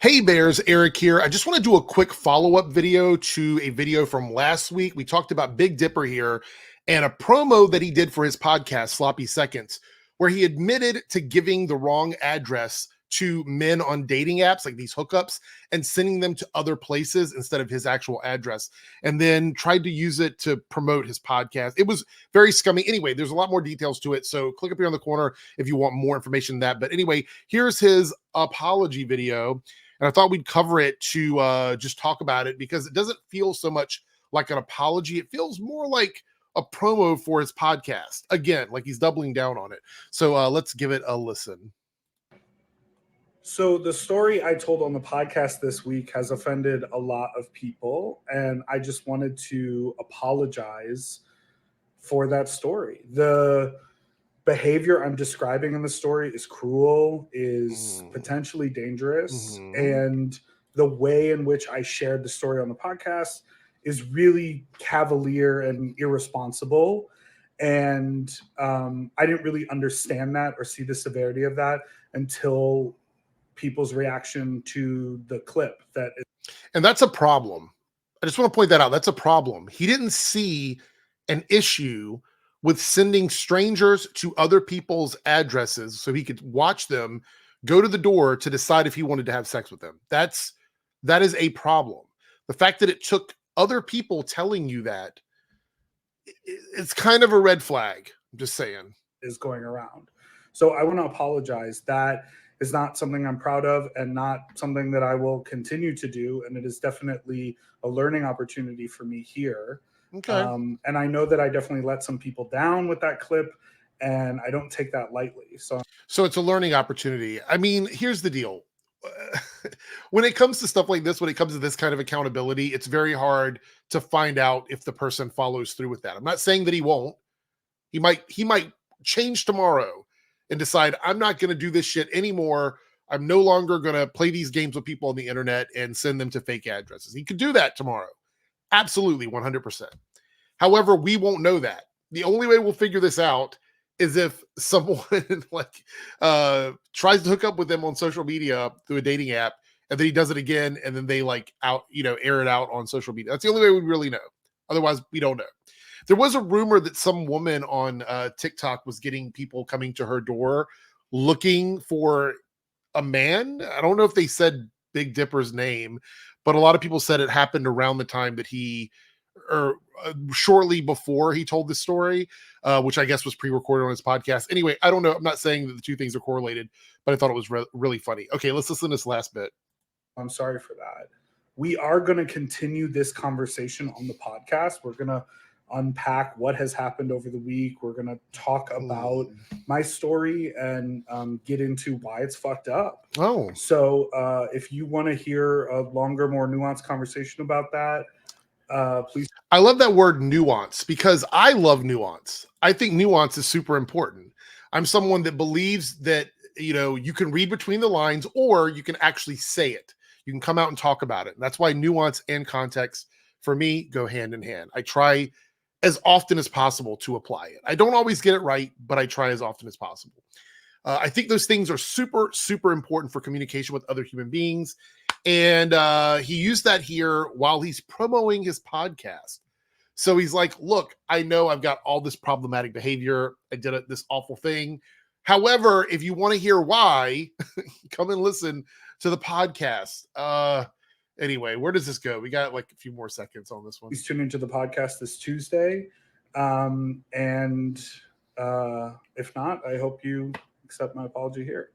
Hey Bears, Eric here. I just want to do a quick follow-up video to a video from last week. We talked about Big Dipper here and a promo that he did for his podcast, Sloppy Seconds, where he admitted to giving the wrong address to men on dating apps, like these hookups, and sending them to other places instead of his actual address, and then tried to use it to promote his podcast. It was very scummy. Anyway, there's a lot more details to it, so click up here on the corner if you want more information on that. But anyway, here's his apology video. And I thought we'd cover it to just talk about it because it doesn't feel so much like an apology. It feels more like a promo for his podcast. Again, like he's doubling down on it. So let's give it a listen. So the story I told on the podcast this week has offended a lot of people, and I just wanted to apologize for that story. The behavior I'm describing in the story is cruel, is potentially dangerous, and the way in which I shared the story on the podcast is really cavalier and irresponsible. And I didn't really understand that or see the severity of that until people's reaction to the clip. And that's a problem. I just want to point that out. That's a problem. He didn't see an issue with sending strangers to other people's addresses so he could watch them go to the door to decide if he wanted to have sex with them. That is a problem. The fact that it took other people telling you that, it's kind of a red flag. I'm just saying. Is going around. So I want to apologize. That is not something I'm proud of and not something that I will continue to do. And it is definitely a learning opportunity for me here. Okay. And I know that I definitely let some people down with that clip, and I don't take that lightly. So it's a learning opportunity. I mean, here's the deal. When it comes to stuff like this, when it comes to this kind of accountability, it's very hard to find out if the person follows through with that. I'm not saying that he won't. He might change tomorrow and decide, I'm not going to do this shit anymore. I'm no longer going to play these games with people on the internet and send them to fake addresses. He could do that tomorrow. Absolutely, 100%. However, we won't know that. The only way we'll figure this out is if someone tries to hook up with them on social media through a dating app, and then he does it again, and then they air it out on social media. That's the only way we really know. Otherwise, we don't know. There was a rumor that some woman on TikTok was getting people coming to her door looking for a man. I don't know if they said Big Dipper's name, but a lot of people said it happened around the time that shortly before he told the story, which I guess was pre-recorded on his podcast. Anyway, I don't know. I'm not saying that the two things are correlated, but I thought it was really funny. Okay, let's listen to this last bit. I'm sorry for that. We are going to continue this conversation on the podcast. We're going to unpack what has happened over the week. We're going to talk about my story and get into why it's fucked up. Oh. So if you want to hear a longer, more nuanced conversation about that, please. I love that word nuance because I love nuance. I think nuance is super important. I'm someone that believes that, you can read between the lines or you can actually say it. You can come out and talk about it. And that's why nuance and context for me go hand in hand. I try as often as possible to apply it. I don't always get it right, but I try as often as possible. I think those things are super, super important for communication with other human beings. And he used that here while he's promoting his podcast. So he's like, look, I know I've got all this problematic behavior. I did this awful thing. However, if you want to hear why, come and listen to the podcast. Anyway, where does this go? We got like a few more seconds on this one. Please tune into the podcast this Tuesday. And if not, I hope you accept my apology here.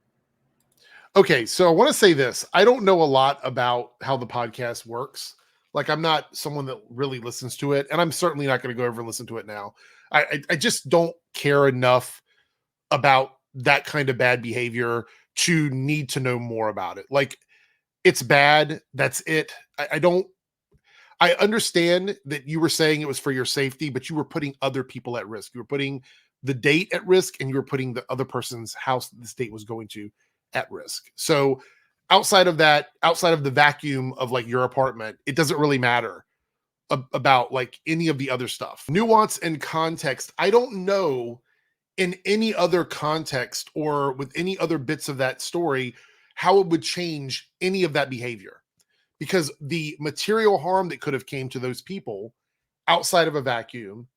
Okay, so I want to say this. I don't know a lot about how the podcast works. Like, I'm not someone that really listens to it, and I'm certainly not going to go over and listen to it now. I just don't care enough about that kind of bad behavior to need to know more about it. Like, it's bad. That's it. I understand that you were saying it was for your safety, but you were putting other people at risk. You were putting the date at risk, and you were putting the other person's house that this date was going to at risk. So outside of the vacuum of like your apartment, it doesn't really matter about like any of the other stuff. Nuance and context. I don't know in any other context or with any other bits of that story how it would change any of that behavior, because the material harm that could have came to those people outside of a vacuum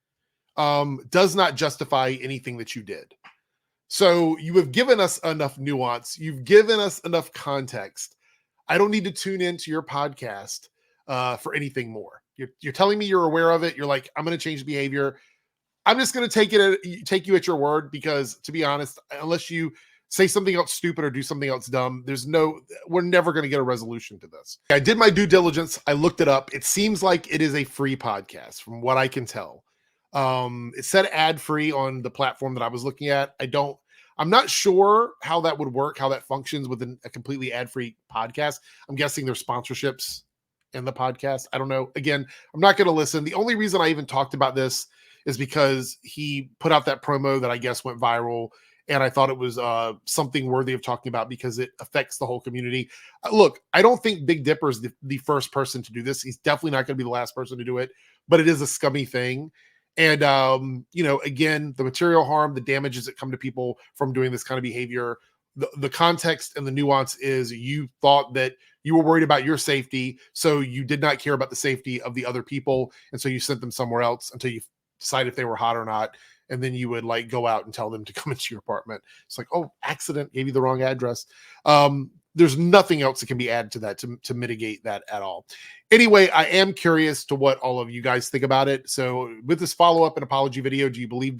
does not justify anything that you did. So you have given us enough nuance. You've given us enough context. I don't need to tune into your podcast for anything more. You're telling me you're aware of it. You're like, I'm going to change behavior. I'm just going to take you at your word, because to be honest, unless you say something else stupid or do something else dumb, we're never going to get a resolution to this. I did my due diligence. I looked it up. It seems like it is a free podcast from what I can tell. It said ad free on the platform that I was looking at. I'm not sure how that would work, how that functions within a completely ad free podcast. I'm guessing there's sponsorships in the podcast. I don't know. Again, I'm not going to listen. The only reason I even talked about this is because he put out that promo that I guess went viral, and I thought it was something worthy of talking about because it affects the whole community. Look, I don't think Big Dipper is the first person to do this. He's definitely not going to be the last person to do it, but it is a scummy thing. And, again, the material harm, the damages that come to people from doing this kind of behavior, the context and the nuance is you thought that you were worried about your safety, so you did not care about the safety of the other people, and so you sent them somewhere else until you decide if they were hot or not, and then you would like go out and tell them to come into your apartment. It's like, oh, accident, gave you the wrong address. There's nothing else that can be added to that to mitigate that at all. Anyway, I am curious to what all of you guys think about it. So with this follow-up and apology video, do you believe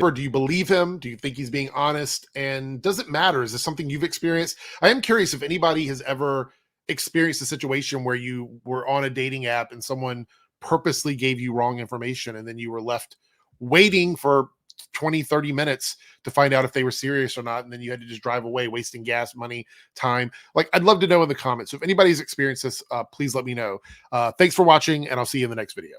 him? Do you think he's being honest? And does it matter? Is this something you've experienced? I am curious if anybody has ever experienced a situation where you were on a dating app and someone purposely gave you wrong information, and then you were left waiting for 20-30 minutes to find out if they were serious or not, and then you had to just drive away, wasting gas, money, time. Like, I'd love to know in the comments. So if anybody's experienced this, please let me know. Thanks for watching, and I'll see you in the next video.